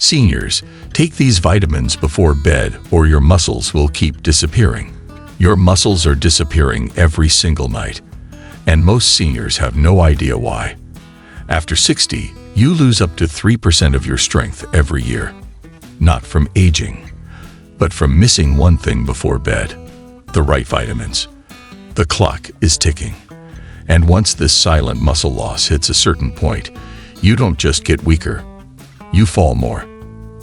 Seniors, take these vitamins before bed or your muscles will keep disappearing. Your muscles are disappearing every single night, and most seniors have no idea why. After 60, you lose up to 3% of your strength every year. Not from aging, but from missing one thing before bed: the right vitamins. The clock is ticking. And once this silent muscle loss hits a certain point, you don't just get weaker. You fall more.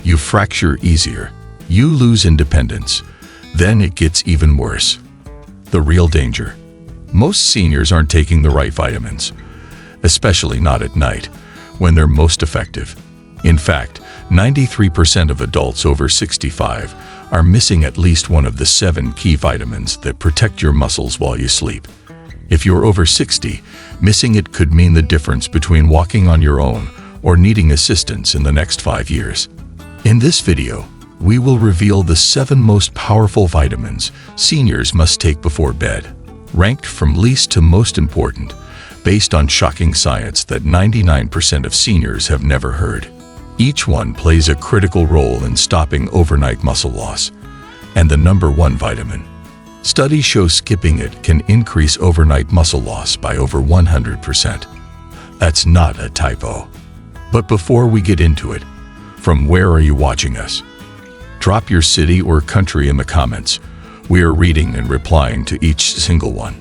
You fracture easier. You lose independence. Then it gets even worse. The real danger. Most seniors aren't taking the right vitamins, especially not at night, when they're most effective. In fact, 93% of adults over 65 are missing at least one of the 7 key vitamins that protect your muscles while you sleep. If you're over 60, missing it could mean the difference between walking on your own or needing assistance in the next 5 years. In this video, we will reveal the 7 most powerful vitamins seniors must take before bed, ranked from least to most important, based on shocking science that 99% of seniors have never heard. Each one plays a critical role in stopping overnight muscle loss. And the number 1 vitamin. Studies show skipping it can increase overnight muscle loss by over 100%. That's not a typo. But before we get into it, from where are you watching us? Drop your city or country in the comments. We are reading and replying to each single one.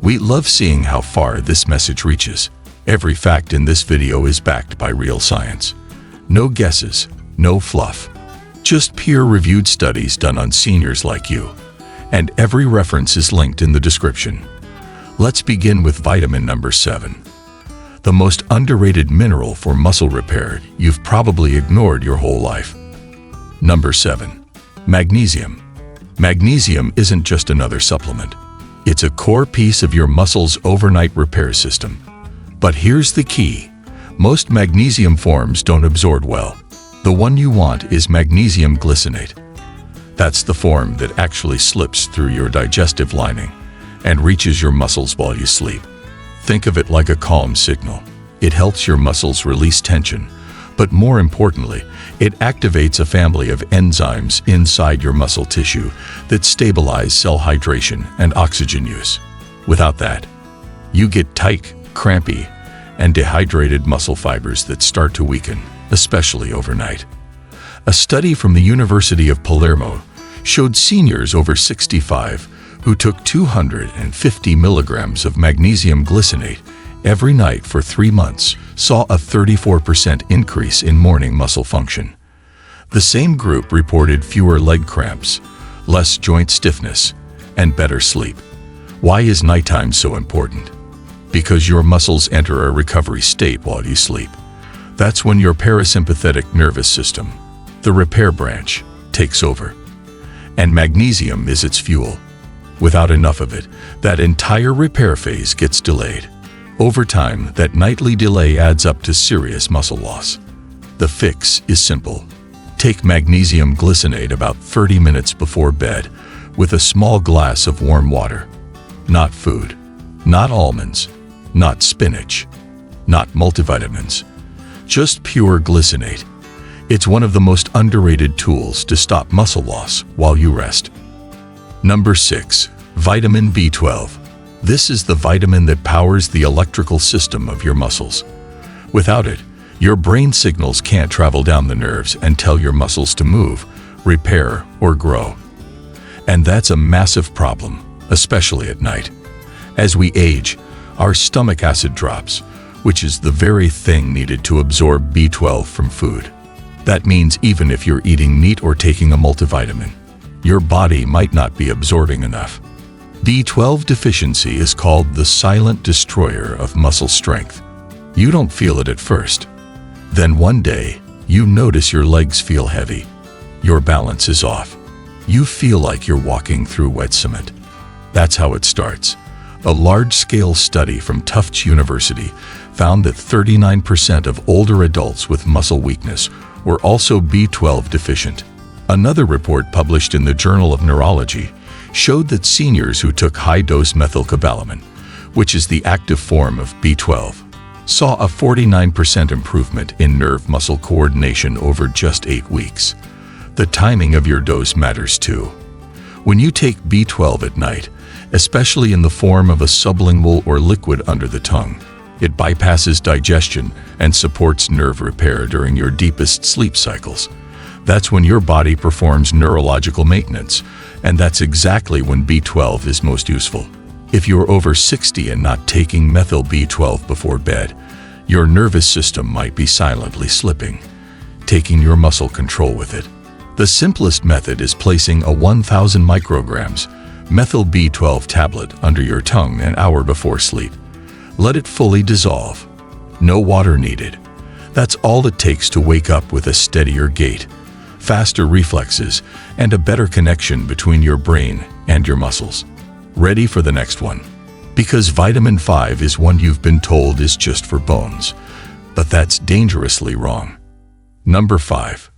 We love seeing how far this message reaches. Every fact in this video is backed by real science. No guesses, no fluff. Just peer-reviewed studies done on seniors like you. And every reference is linked in the description. Let's begin with vitamin number 7. The most underrated mineral for muscle repair you've probably ignored your whole life. Number 7. Magnesium. Magnesium isn't just another supplement. It's a core piece of your muscle's overnight repair system. But here's the key. Most magnesium forms don't absorb well. The one you want is magnesium glycinate. That's the form that actually slips through your digestive lining and reaches your muscles while you sleep. Think of it like a calm signal. It helps your muscles release tension, but more importantly, it activates a family of enzymes inside your muscle tissue that stabilize cell hydration and oxygen use. Without that, you get tight, crampy, and dehydrated muscle fibers that start to weaken, especially overnight. A study from the University of Palermo showed seniors over 65 who took 250 milligrams of magnesium glycinate every night for 3 months saw a 34% increase in morning muscle function. The same group reported fewer leg cramps, less joint stiffness, and better sleep. Why is nighttime so important? Because your muscles enter a recovery state while you sleep. That's when your parasympathetic nervous system, the repair branch, takes over. And magnesium is its fuel. Without enough of it, that entire repair phase gets delayed. Over time, that nightly delay adds up to serious muscle loss. The fix is simple. Take magnesium glycinate about 30 minutes before bed with a small glass of warm water. Not food, not almonds, not spinach, not multivitamins, just pure glycinate. It's one of the most underrated tools to stop muscle loss while you rest. Number 6. Vitamin B12. This is the vitamin that powers the electrical system of your muscles. Without it, your brain signals can't travel down the nerves and tell your muscles to move, repair, or grow. And that's a massive problem, especially at night. As we age, our stomach acid drops, which is the very thing needed to absorb B12 from food. That means even if you're eating meat or taking a multivitamin, your body might not be absorbing enough. B12 deficiency is called the silent destroyer of muscle strength. You don't feel it at first. Then one day, you notice your legs feel heavy. Your balance is off. You feel like you're walking through wet cement. That's how it starts. A large-scale study from Tufts University found that 39% of older adults with muscle weakness were also B12 deficient. Another report published in the Journal of Neurology showed that seniors who took high-dose methylcobalamin, which is the active form of B12, saw a 49% improvement in nerve muscle coordination over just 8 weeks. The timing of your dose matters too. When you take B12 at night, especially in the form of a sublingual or liquid under the tongue, it bypasses digestion and supports nerve repair during your deepest sleep cycles. That's when your body performs neurological maintenance, and that's exactly when B12 is most useful. If you're over 60 and not taking methyl B12 before bed, your nervous system might be silently slipping, taking your muscle control with it. The simplest method is placing a 1,000 micrograms methyl B12 tablet under your tongue an hour before sleep. Let it fully dissolve. No water needed. That's all it takes to wake up with a steadier gait, faster reflexes, and a better connection between your brain and your muscles. Ready for the next one? Because vitamin 5 is one you've been told is just for bones, but that's dangerously wrong. Number 5.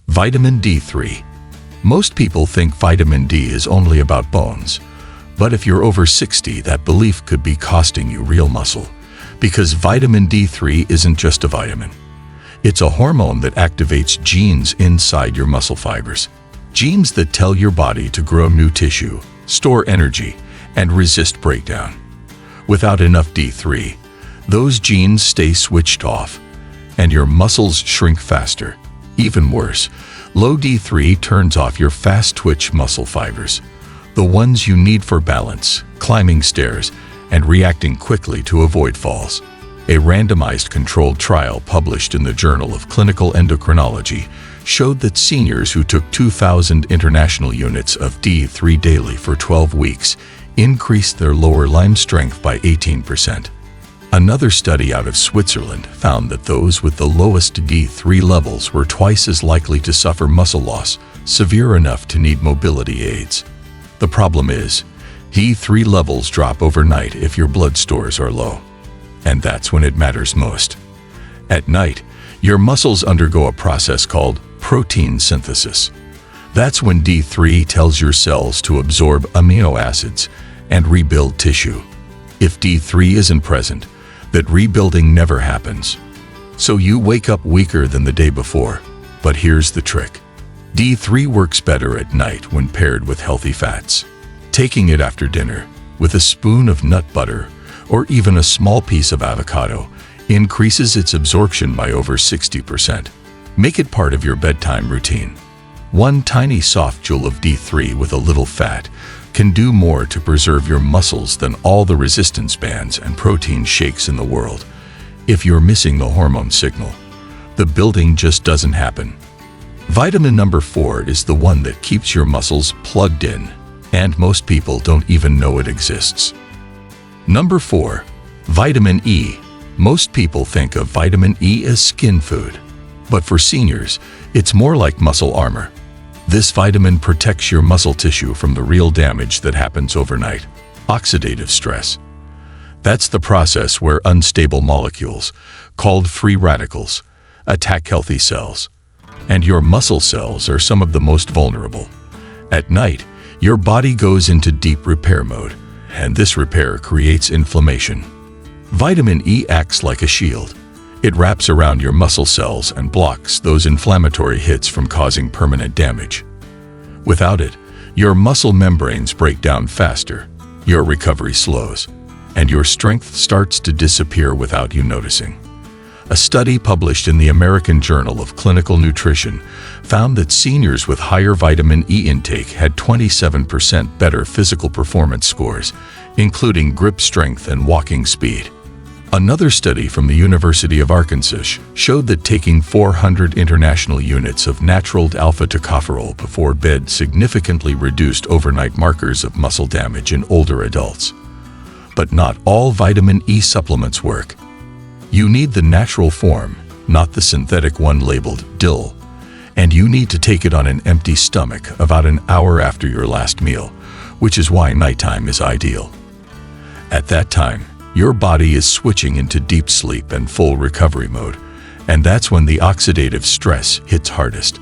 Vitamin D3. Most people think vitamin D is only about bones, but if you're over 60, that belief could be costing you real muscle, because vitamin D3 isn't just a vitamin. It's a hormone that activates genes inside your muscle fibers, genes that tell your body to grow new tissue, store energy, and resist breakdown. Without enough D3, those genes stay switched off, and your muscles shrink faster. Even worse, low D3 turns off your fast-twitch muscle fibers, the ones you need for balance, climbing stairs, and reacting quickly to avoid falls. A randomized controlled trial published in the Journal of Clinical Endocrinology showed that seniors who took 2,000 international units of D3 daily for 12 weeks increased their lower limb strength by 18%. Another study out of Switzerland found that those with the lowest D3 levels were twice as likely to suffer muscle loss, severe enough to need mobility aids. The problem is, D3 levels drop overnight if your blood stores are low. And that's when it matters most. At night, your muscles undergo a process called protein synthesis. That's when D3 tells your cells to absorb amino acids and rebuild tissue. If D3 isn't present, that rebuilding never happens. So you wake up weaker than the day before. But here's the trick. D3 works better at night when paired with healthy fats. Taking it after dinner, with a spoon of nut butter, or even a small piece of avocado, increases its absorption by over 60%. Make it part of your bedtime routine. One tiny soft joule of D3 with a little fat can do more to preserve your muscles than all the resistance bands and protein shakes in the world. If you're missing the hormone signal, the building just doesn't happen. Vitamin number 4 is the one that keeps your muscles plugged in, and most people don't even know it exists. Number 4. Vitamin E. Most people think of vitamin E as skin food, but for seniors, it's more like muscle armor. This vitamin protects your muscle tissue from the real damage that happens overnight, oxidative stress. That's the process where unstable molecules, called free radicals, attack healthy cells. And your muscle cells are some of the most vulnerable. At night, your body goes into deep repair mode, and this repair creates inflammation. Vitamin E acts like a shield. It wraps around your muscle cells and blocks those inflammatory hits from causing permanent damage. Without it, your muscle membranes break down faster, your recovery slows, and your strength starts to disappear without you noticing. A study published in the American Journal of Clinical Nutrition found that seniors with higher vitamin E intake had 27% better physical performance scores, including grip strength and walking speed. Another study from the University of Arkansas showed that taking 400 international units of natural alpha-tocopherol before bed significantly reduced overnight markers of muscle damage in older adults. But not all vitamin E supplements work. You need the natural form, not the synthetic one labeled dill, and you need to take it on an empty stomach about an hour after your last meal, which is why nighttime is ideal. At that time, your body is switching into deep sleep and full recovery mode, and that's when the oxidative stress hits hardest.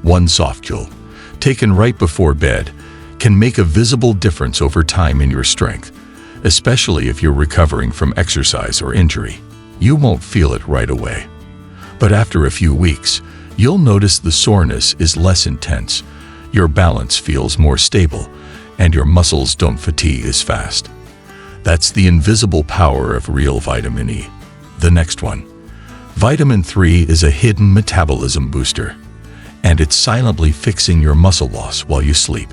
One softgel, taken right before bed, can make a visible difference over time in your strength, especially if you're recovering from exercise or injury. You won't feel it right away. But after a few weeks, you'll notice the soreness is less intense, your balance feels more stable, and your muscles don't fatigue as fast. That's the invisible power of real vitamin E. The next one. Vitamin 3 is a hidden metabolism booster, and it's silently fixing your muscle loss while you sleep.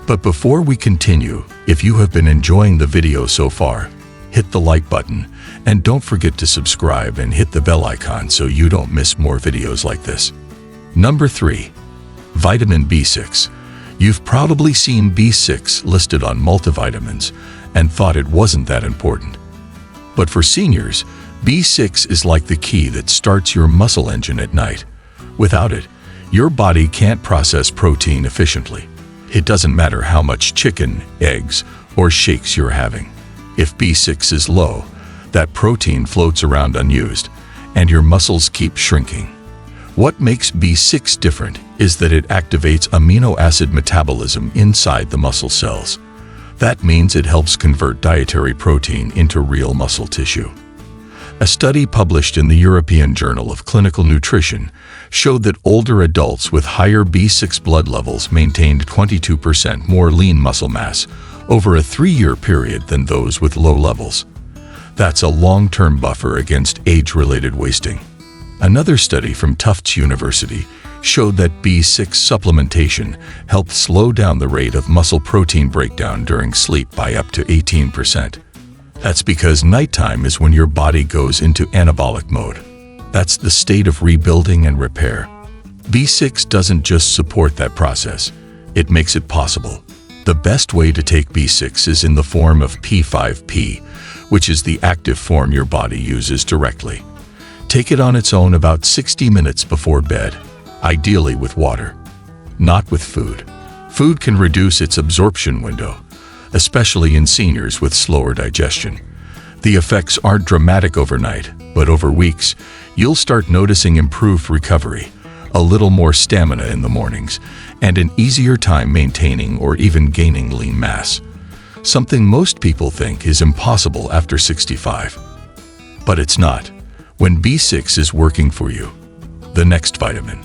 But before we continue, if you have been enjoying the video so far, hit the like button, and don't forget to subscribe and hit the bell icon so you don't miss more videos like this. Number 3. Vitamin B6. You've probably seen B6 listed on multivitamins and thought it wasn't that important. But for seniors, B6 is like the key that starts your muscle engine at night. Without it, your body can't process protein efficiently. It doesn't matter how much chicken, eggs, or shakes you're having. If B6 is low, that protein floats around unused, and your muscles keep shrinking. What makes B6 different is that it activates amino acid metabolism inside the muscle cells. That means it helps convert dietary protein into real muscle tissue. A study published in the European Journal of Clinical Nutrition showed that older adults with higher B6 blood levels maintained 22% more lean muscle mass over a 3-year period than those with low levels. That's a long-term buffer against age-related wasting. Another study from Tufts University showed that B6 supplementation helped slow down the rate of muscle protein breakdown during sleep by up to 18%. That's because nighttime is when your body goes into anabolic mode. That's the state of rebuilding and repair. B6 doesn't just support that process, it makes it possible. The best way to take B6 is in the form of P5P, which is the active form your body uses directly. Take it on its own about 60 minutes before bed, ideally with water, not with food. Food can reduce its absorption window, especially in seniors with slower digestion. The effects aren't dramatic overnight, but over weeks, you'll start noticing improved recovery, a little more stamina in the mornings, and an easier time maintaining or even gaining lean mass. Something most people think is impossible after 65. But it's not, when B6 is working for you. The next vitamin.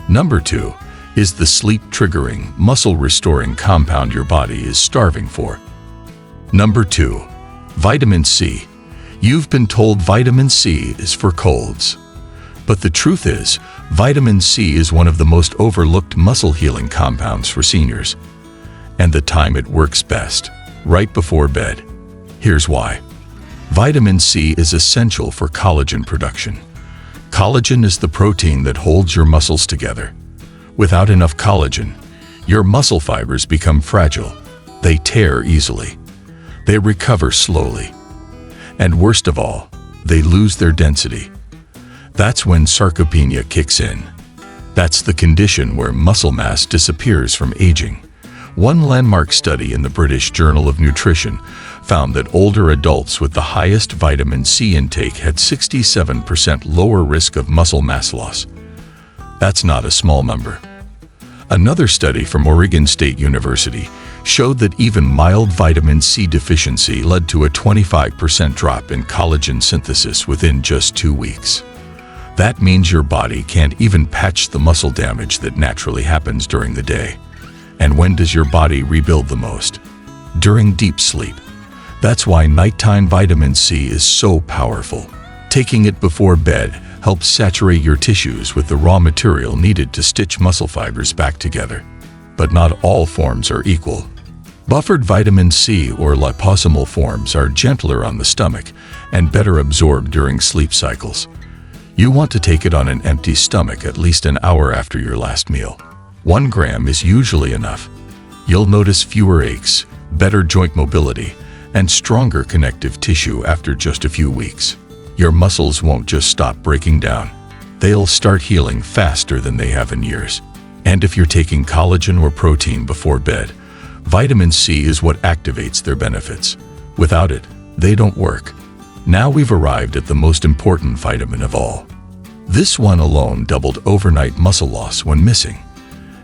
Number 2. Is the sleep-triggering, muscle-restoring compound your body is starving for. Number 2. Vitamin C. You've been told vitamin C is for colds. But the truth is, vitamin C is one of the most overlooked muscle-healing compounds for seniors. And the time it works best, right before bed. Here's why. Vitamin C is essential for collagen production. Collagen is the protein that holds your muscles together. Without enough collagen, your muscle fibers become fragile. They tear easily. They recover slowly. And worst of all, they lose their density. That's when sarcopenia kicks in. That's the condition where muscle mass disappears from aging. One landmark study in the British Journal of Nutrition found that older adults with the highest vitamin C intake had 67% lower risk of muscle mass loss. That's not a small number. Another study from Oregon State University showed that even mild vitamin C deficiency led to a 25% drop in collagen synthesis within just 2 weeks. That means your body can't even patch the muscle damage that naturally happens during the day. And when does your body rebuild the most? During deep sleep. That's why nighttime vitamin C is so powerful. Taking it before bed helps saturate your tissues with the raw material needed to stitch muscle fibers back together. But not all forms are equal. Buffered vitamin C or liposomal forms are gentler on the stomach and better absorbed during sleep cycles. You want to take it on an empty stomach at least an hour after your last meal. 1 gram is usually enough. You'll notice fewer aches, better joint mobility, and stronger connective tissue after just a few weeks. Your muscles won't just stop breaking down. They'll start healing faster than they have in years. And if you're taking collagen or protein before bed, vitamin C is what activates their benefits. Without it, they don't work. Now we've arrived at the most important vitamin of all. This one alone doubled overnight muscle loss when missing.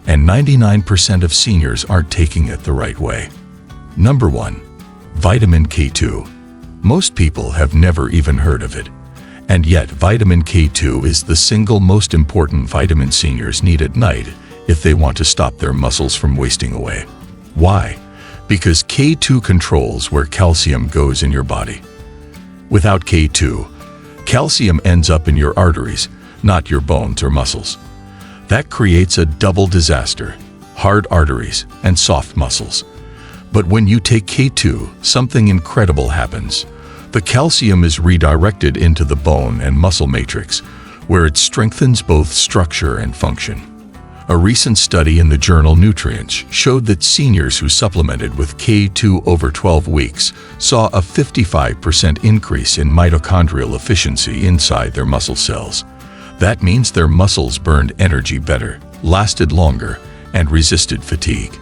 And 99% of seniors aren't taking it the right way. Number 1. Vitamin K2. Most people have never even heard of it, And yet, vitamin K2 is the single most important vitamin seniors need at night if they want to stop their muscles from wasting away. Why? Because K2 controls where calcium goes in your body. Without K2, calcium ends up in your arteries, not your bones or muscles. That creates a double disaster: hard arteries and soft muscles. But when you take K2, something incredible happens. The calcium is redirected into the bone and muscle matrix, where it strengthens both structure and function. A recent study in the journal Nutrients showed that seniors who supplemented with K2 over 12 weeks saw a 55% increase in mitochondrial efficiency inside their muscle cells. That means their muscles burned energy better, lasted longer, and resisted fatigue.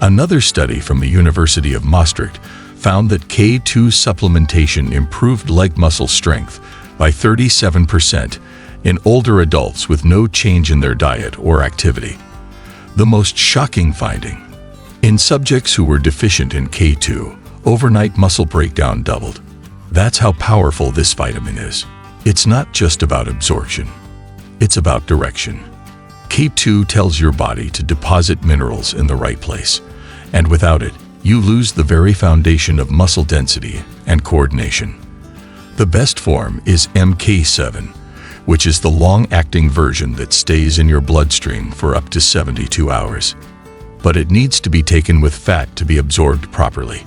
Another study from the University of Maastricht found that K2 supplementation improved leg muscle strength by 37% in older adults with no change in their diet or activity. The most shocking finding: in subjects who were deficient in K2, overnight muscle breakdown doubled. That's how powerful this vitamin is. It's not just about absorption. It's about direction. K2 tells your body to deposit minerals in the right place, and without it, you lose the very foundation of muscle density and coordination. The best form is MK7, which is the long-acting version that stays in your bloodstream for up to 72 hours. But it needs to be taken with fat to be absorbed properly.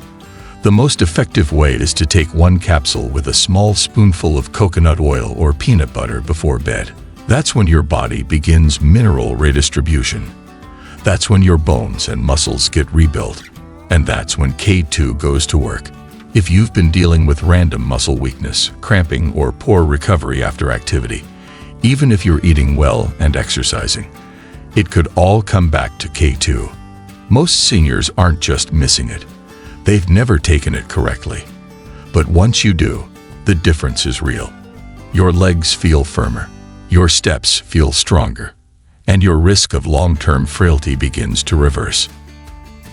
The most effective way is to take one capsule with a small spoonful of coconut oil or peanut butter before bed. That's when your body begins mineral redistribution. That's when your bones and muscles get rebuilt. And that's when K2 goes to work. If you've been dealing with random muscle weakness, cramping, or poor recovery after activity, even if you're eating well and exercising, it could all come back to K2. Most seniors aren't just missing it. They've never taken it correctly. But once you do, the difference is real. Your legs feel firmer, your steps feel stronger, and your risk of long-term frailty begins to reverse.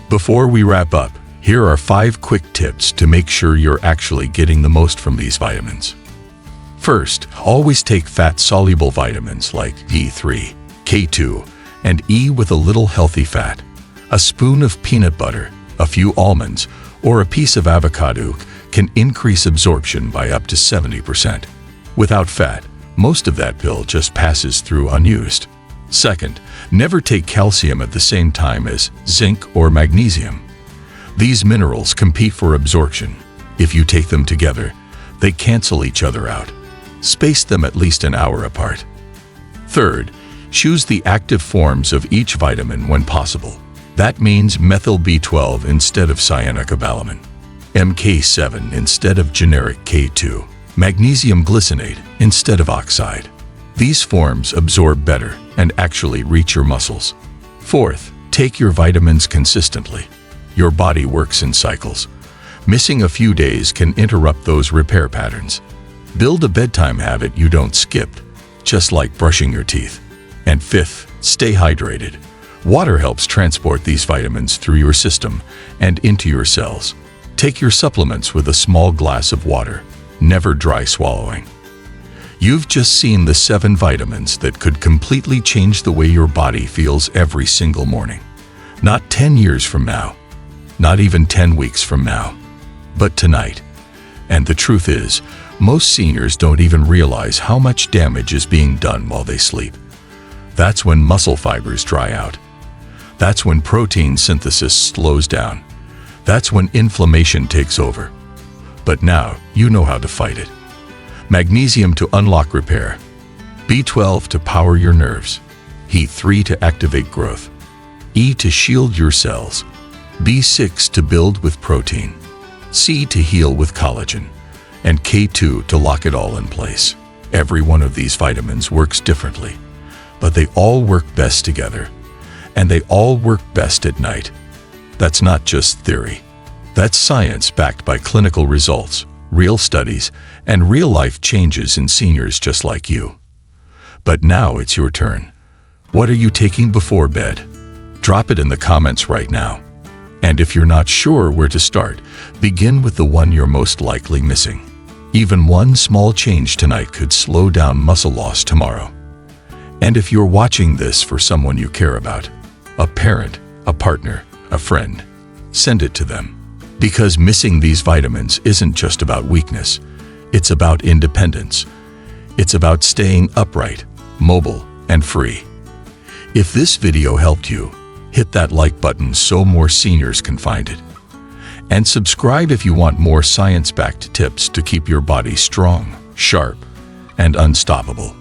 Before we wrap up, here are 5 quick tips to make sure you're actually getting the most from these vitamins. First, always take fat-soluble vitamins like D3, K2, and E with a little healthy fat. A spoon of peanut butter, a few almonds, or a piece of avocado can increase absorption by up to 70%. Without fat, most of that pill just passes through unused. Second, never take calcium at the same time as zinc or magnesium. These minerals compete for absorption. If you take them together, they cancel each other out. Space them at least an hour apart. Third, choose the active forms of each vitamin when possible. That means methyl B12 instead of cyanocobalamin, MK7 instead of generic K2, magnesium glycinate instead of oxide. These forms absorb better and actually reach your muscles. Fourth, take your vitamins consistently. Your body works in cycles. Missing a few days can interrupt those repair patterns. Build a bedtime habit you don't skip, just like brushing your teeth. And fifth, stay hydrated. Water helps transport these vitamins through your system and into your cells. Take your supplements with a small glass of water, never dry swallowing. You've just seen the 7 vitamins that could completely change the way your body feels every single morning. Not 10 years from now, not even 10 weeks from now, but tonight. And the truth is, most seniors don't even realize how much damage is being done while they sleep. That's when muscle fibers dry out. That's when protein synthesis slows down. That's when inflammation takes over. But now you know how to fight it. Magnesium to unlock repair, B12 to power your nerves, E3 to activate growth, E to shield your cells, B6 to build with protein, C to heal with collagen, and K2 to lock it all in place. Every one of these vitamins works differently, but they all work best together, and they all work best at night. That's not just theory. That's science backed by clinical results, real studies, and real-life changes in seniors just like you. But now it's your turn. What are you taking before bed? Drop it in the comments right now. And if you're not sure where to start, begin with the one you're most likely missing. Even one small change tonight could slow down muscle loss tomorrow. And if you're watching this for someone you care about, a parent, a partner, a friend, send it to them. Because missing these vitamins isn't just about weakness, it's about independence. It's about staying upright, mobile, and free. If this video helped you, hit that like button so more seniors can find it. And subscribe if you want more science-backed tips to keep your body strong, sharp, and unstoppable.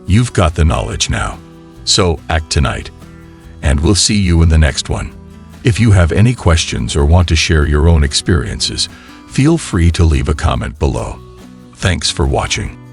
You've got the knowledge now, so act tonight. And we'll see you in the next one. If you have any questions or want to share your own experiences, feel free to leave a comment below. Thanks for watching.